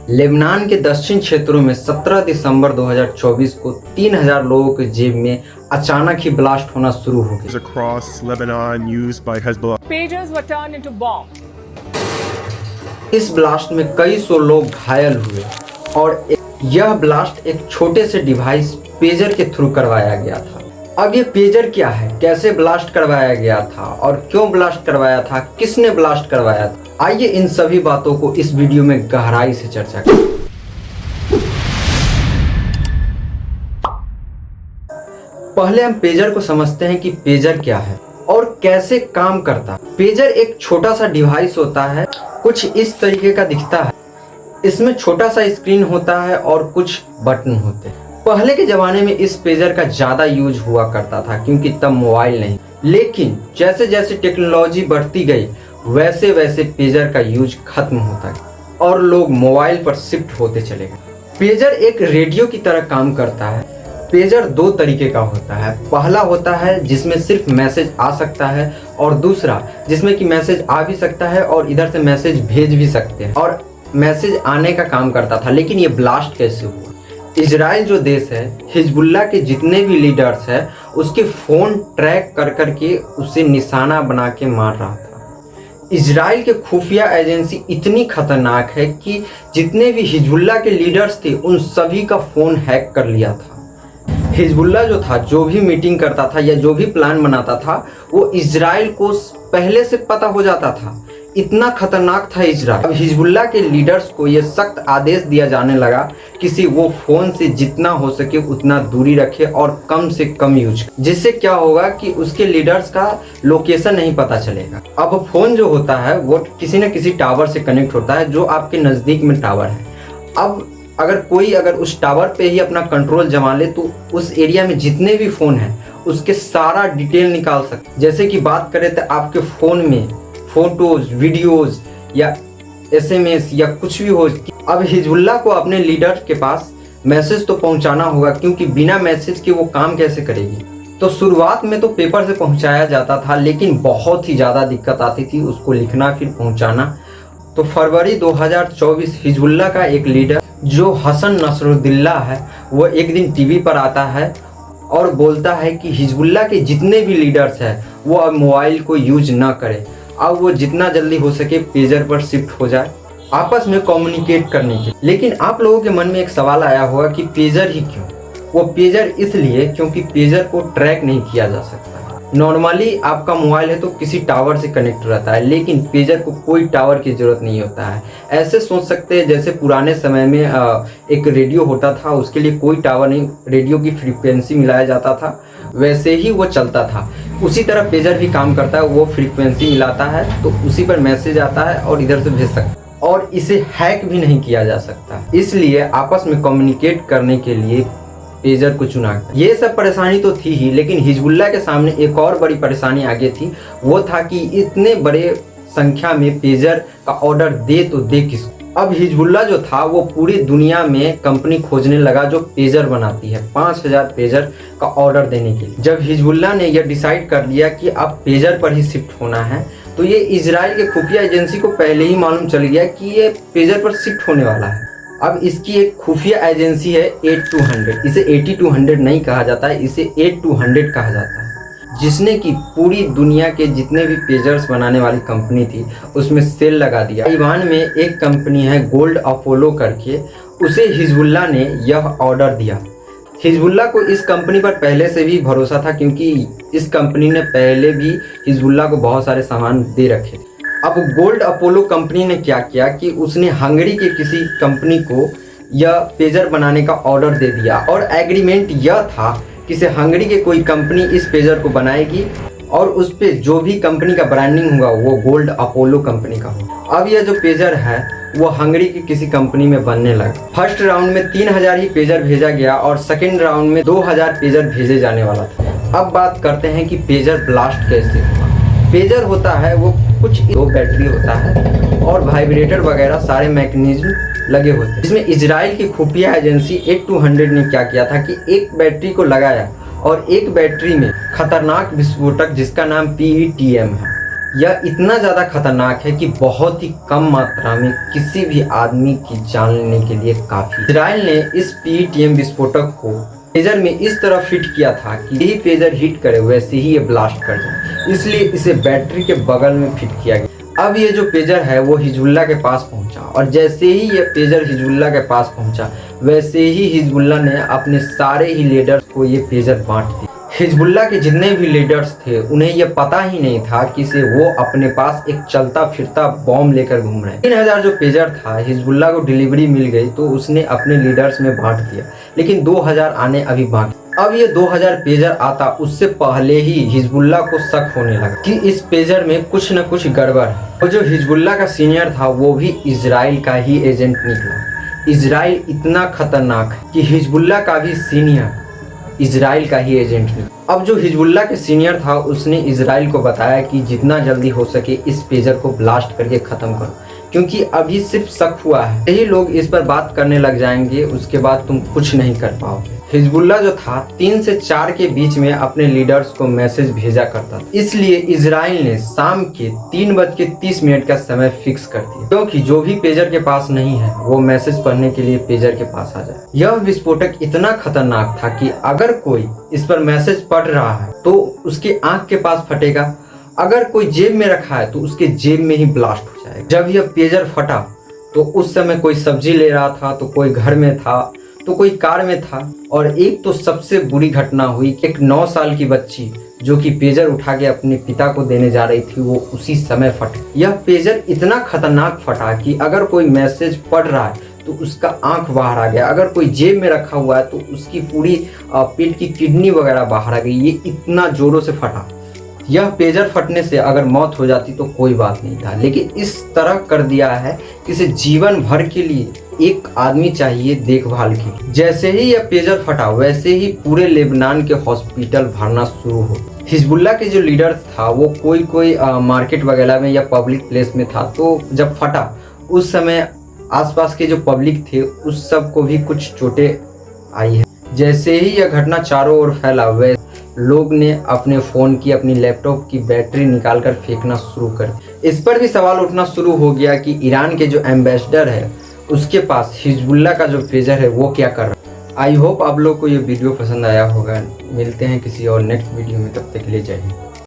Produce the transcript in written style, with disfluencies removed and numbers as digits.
Lebanon के दक्षिण क्षेत्रों में 17 दिसंबर 2024 को 3000 लोगों के जेब में अचानक ही ब्लास्ट होना शुरू हो गया। Across Lebanon used by Hezbollah. Pagers were turned into bombs. इस ब्लास्ट में कई सौ लोग घायल हुए और यह ब्लास्ट एक छोटे से डिवाइस पेजर के थ्रू करवाया गया था। अब ये पेजर क्या है, कैसे ब्लास्ट करवाया गया था और क्यों ब्लास्ट करवाया था, किसने ब्लास्ट करवाया था, आइए इन सभी बातों को इस वीडियो में गहराई से चर्चा करें। पहले हम पेजर को समझते हैं कि पेजर क्या है और कैसे काम करता है। पेजर एक छोटा सा डिवाइस होता है, कुछ इस तरीके का दिखता है। इसमें छोटा सा स्क्रीन होता है और कुछ बटन होते हैं। पहले के ज़माने में इस पेजर का ज़्यादा यूज हुआ करता था क्योंकि तब मोबाइल नहीं, लेकिन जैसे जैसे टेक्नोलॉजी बढ़ती गई वैसे वैसे पेजर का यूज खत्म होता गया और लोग मोबाइल पर शिफ्ट होते चले गए। पेजर एक रेडियो की तरह काम करता है। पेजर दो तरीके का होता है। पहला होता है जिसमें सिर्फ मैसेज आ सकता है और दूसरा जिसमें कि मैसेज आ भी सकता है और इधर से मैसेज भेज भी सकते हैं और मैसेज आने का काम करता था। लेकिन ये ब्लास्ट कैसे हुआ? इजराइल जो देश है, हिजबुल्लाह के जितने भी लीडर्स हैं उसके फ़ोन ट्रैक कर कर के उसे निशाना बना के मार रहा था। इजराइल के खुफिया एजेंसी इतनी खतरनाक है कि जितने भी हिजबुल्लाह के लीडर्स थे उन सभी का फ़ोन हैक कर लिया था। हिजबुल्लाह जो था, जो भी मीटिंग करता था या जो भी प्लान बनाता था वो इजराइल को पहले से पता हो जाता था। इतना खतरनाक था इजराइल। अब हिजबुल्लाह के लीडर्स को यह सख्त आदेश दिया जाने लगा कि वो फ़ोन से जितना हो सके उतना दूरी रखे और कम से कम यूज करे, जिससे क्या होगा कि उसके लीडर्स का लोकेशन नहीं पता चलेगा। अब फ़ोन जो होता है वो किसी न किसी टावर से कनेक्ट होता है जो आपके नज़दीक में टावर है। अब अगर उस टावर पे ही अपना कंट्रोल जमा ले तो उस एरिया में जितने भी फ़ोन हैं उसके सारा डिटेल निकाल सकते। जैसे कि बात करें तो आपके फ़ोन में फोटोज, वीडियोज या SMS या कुछ भी हो। अब हिजबुल्लाह को अपने लीडर के पास मैसेज तो पहुंचाना होगा क्योंकि बिना मैसेज के वो काम कैसे करेगी। तो शुरुआत में तो पेपर से पहुंचाया जाता था लेकिन बहुत ही ज़्यादा दिक्कत आती थी उसको लिखना फिर पहुंचाना। तो फरवरी 2024 हिजबुल्लाह का एक लीडर जो हसन नसरुद्दीन है वो एक दिन टीवी पर आता है और बोलता है कि हिजबुल्लाह के जितने भी लीडर्स हैं वो अब मोबाइल को यूज ना करें, अब वो जितना जल्दी हो सके पेजर पर शिफ्ट हो जाए आपस में कम्युनिकेट करने के। लेकिन आप लोगों के मन में एक सवाल आया होगा कि पेजर ही क्यों? वो पेजर इसलिए क्योंकि पेजर को ट्रैक नहीं किया जा सकता। नॉर्मली आपका मोबाइल है तो किसी टावर से कनेक्ट रहता है, लेकिन पेजर को कोई टावर की ज़रूरत नहीं होता है। ऐसे सोच सकते हैं जैसे पुराने समय में एक रेडियो होता था, उसके लिए कोई टावर नहीं, रेडियो की फ्रीक्वेंसी मिलाया जाता था, वैसे ही वो चलता था। उसी तरह पेजर भी काम करता है, वो फ्रीक्वेंसी मिलाता है तो उसी पर मैसेज आता है और इधर से भेज सकता है और इसे हैक भी नहीं किया जा सकता। इसलिए आपस में कम्युनिकेट करने के लिए पेजर को चुना। ये सब परेशानी तो थी ही, लेकिन हिजबुल्लाह के सामने एक और बड़ी परेशानी आगे थी। वो था कि इतने बड़े संख्या में पेजर का ऑर्डर दे तो दे किसको। अब हिजबुल्लाह जो था वो पूरी दुनिया में कंपनी खोजने लगा जो पेजर बनाती है 5000 पेजर का ऑर्डर देने के लिए। जब हिजबुल्लाह ने यह डिसाइड कर लिया कि अब पेजर पर ही शिफ्ट होना है तो ये इजराइल के खुफिया एजेंसी को पहले ही मालूम चल गया कि ये पेजर पर शिफ्ट होने वाला है। अब इसकी एक खुफिया एजेंसी है 8200, इसे 8200 नहीं कहा जाता है, इसे 8200 कहा जाता है, जिसने कि पूरी दुनिया के जितने भी पेजर्स बनाने वाली कंपनी थी उसमें सेल लगा दिया। ताइवान में एक कंपनी है गोल्ड अपोलो करके, उसे हिजबुल्लाह ने यह ऑर्डर दिया। हिजबुल्लाह को इस कंपनी पर पहले से भी भरोसा था क्योंकि इस कंपनी ने पहले भी हिजबुल्लाह को बहुत सारे सामान दे रखे थे। अब गोल्ड अपोलो कंपनी ने क्या किया कि उसने हंगरी के किसी कंपनी को यह पेजर बनाने का ऑर्डर दे दिया और एग्रीमेंट यह था कि से हंगरी के कोई कंपनी इस पेजर को बनाएगी और उस पे जो भी कंपनी का ब्रांडिंग होगा वो गोल्ड अपोलो कंपनी का होगा। अब यह जो पेजर है वो हंगरी की किसी कंपनी में बनने लगा। फर्स्ट राउंड में 3000 ही पेजर भेजा गया और सेकेंड राउंड में 2000 पेजर भेजे जाने वाला था। अब बात करते हैं कि पेजर ब्लास्ट कैसे हुआ। पेजर होता है वो कुछ दो बैटरी होता है और वाइब्रेटर वगैरह सारे मैकेनिज्म लगे होते हैं। इसमें इजराइल की खुफिया एजेंसी 8200 ने क्या किया था कि एक बैटरी को लगाया और एक बैटरी में खतरनाक विस्फोटक जिसका नाम PETM है यह इतना ज़्यादा खतरनाक है कि बहुत ही कम मात्रा में किसी भी आदमी की जान लेने के लिए काफ़ी। इजराइल ने इस PETM विस्फोटक को पेजर में इस तरह फिट किया था कि यही पेजर हिट करे वैसे ही ये ब्लास्ट कर जाए, इसलिए इसे बैटरी के बगल में फिट किया गया। अब ये जो पेजर है वो हिजबुल्लाह के पास पहुंचा और जैसे ही ये पेजर हिजबुल्लाह के पास पहुंचा वैसे ही हिजबुल्लाह ने अपने सारे ही लीडर्स को ये पेजर बांट दिया। हिजबुल्लाह के जितने भी लीडर्स थे उन्हें यह पता ही नहीं था कि से वो अपने पास एक चलता फिरता बॉम्ब लेकर घूम रहे हैं। 3000 जो पेजर था हिजबुल्लाह को डिलीवरी मिल गई तो उसने अपने लीडर्स में बांट दिया, लेकिन 2000 आने अभी बाकी। अब ये 2000 पेजर आता उससे पहले ही हिजबुल्लाह को शक होने लगा कि इस पेजर में कुछ न कुछ गड़बड़ है। और जो हिजबुल्लाह का सीनियर था वो भी इजराइल का ही एजेंट निकला। इजराइल इतना खतरनाक है कि हिजबुल्लाह का भी सीनियर इजराइल का ही एजेंट निकला। अब जो हिजबुल्लाह के सीनियर था उसने इजराइल को बताया कि जितना जल्दी हो सके इस पेजर को ब्लास्ट करके ख़त्म करो, क्योंकि अभी सिर्फ शक हुआ है, यही लोग इस पर बात करने लग जाएंगे, उसके बाद तुम कुछ नहीं कर पाओगे। हिजबुल्लाह जो था 3 से 4 के बीच में अपने लीडर्स को मैसेज भेजा करता था, इसलिए इजराइल ने शाम के 3:30 का समय फिक्स कर दिया, क्योंकि जो भी पेजर के पास नहीं है वो मैसेज पढ़ने के लिए पेजर के पास आ जाए। यह विस्फोटक इतना खतरनाक था कि अगर कोई इस पर मैसेज पढ़ रहा है तो उसके आंख के पास फटेगा, अगर कोई जेब में रखा है तो उसके जेब में ही ब्लास्ट हो जाएगा। जब यह पेजर फटा तो उस समय कोई सब्जी ले रहा था, तो कोई घर में था, तो कोई कार में था, और एक तो सबसे बुरी घटना हुई कि एक 9 साल की बच्ची जो कि पेजर उठा के अपने पिता को देने जा रही थी वो उसी समय फट। यह पेजर इतना खतरनाक फटा कि अगर कोई मैसेज पढ़ रहा है तो उसका आंख बाहर आ गया, अगर कोई जेब में रखा हुआ है तो उसकी पूरी पेट की किडनी वगैरह बाहर आ गई। ये इतना जोरों से फटा। यह पेजर फटने से अगर मौत हो जाती तो कोई बात नहीं था, लेकिन इस तरह कर दिया है कि इसे जीवन भर के लिए एक आदमी चाहिए देखभाल की। जैसे ही यह पेजर फटा वैसे ही पूरे लेबनान के हॉस्पिटल भरना शुरू हो। हिजबुल्लाह के जो लीडर था वो कोई मार्केट वगैरह में या पब्लिक प्लेस में था, तो जब फटा उस समय आसपास के जो पब्लिक थे उस सब को भी कुछ चोटें आई है। जैसे ही यह घटना चारों ओर फैला वैसे लोग ने अपने फ़ोन की, अपनी लैपटॉप की बैटरी निकालकर फेंकना शुरू कर दिया। इस पर भी सवाल उठना शुरू हो गया कि ईरान के जो एम्बेसडर है उसके पास हिजबुल्लाह का जो पेजर है वो क्या कर रहा है। आई होप आप लोग को ये वीडियो पसंद आया होगा। मिलते हैं किसी और नेक्स्ट वीडियो में, तब तक के लिए जय हिंद।